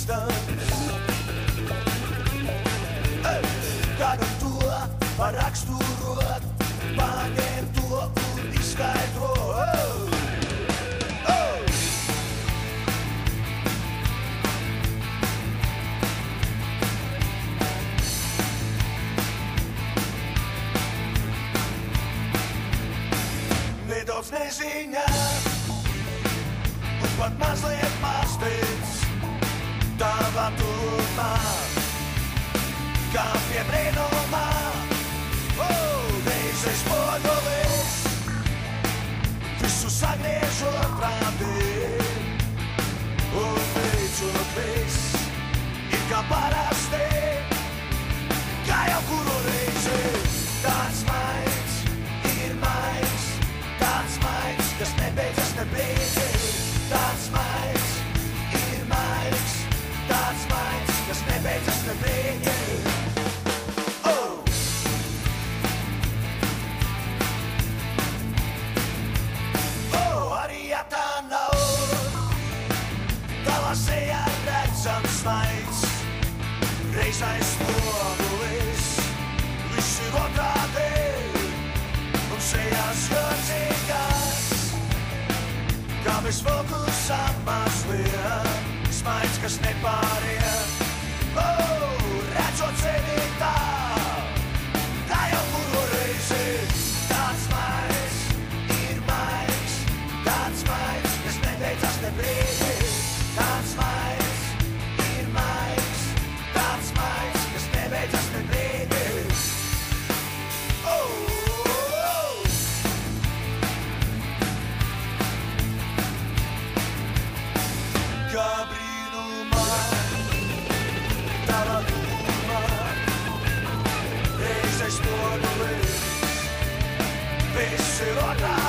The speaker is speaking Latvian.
distants. Kā gan to paraksturot, paņem to un izskaidro. Nedaudz neziņā un pat mazliet māstīts tava tuvumā, kā pie brīnumā. Reizes spogulis visu sagriežot rādīt un beidzot viss ir kā parasti, kā jau kuru reizi. Tāds maigs ir maigs, tāds maigs, kas nebeidzas ne brīdi. Tāds maigs ir maigs, tāds maigs, kas nebeidzas ne brīdi. Arī ja tā nav, tavā sejā redzams maigs, reizais spogulis, viss ir otrādi, un sejās jocīgās, kā bez fokusa mazliet, smaids, kas nepāriet. Redzot sevi tā, tā jau kuru reizi. Tāds maigs ir maigs, tāds maigs, kas nebeidzas ne brīdi. Tāds maigs ir maigs, tāds maigs, kas nebeidzas ne brīdi. Kā brīnumā, tava tuvumā, reizes spogulis, viss ir otrādi.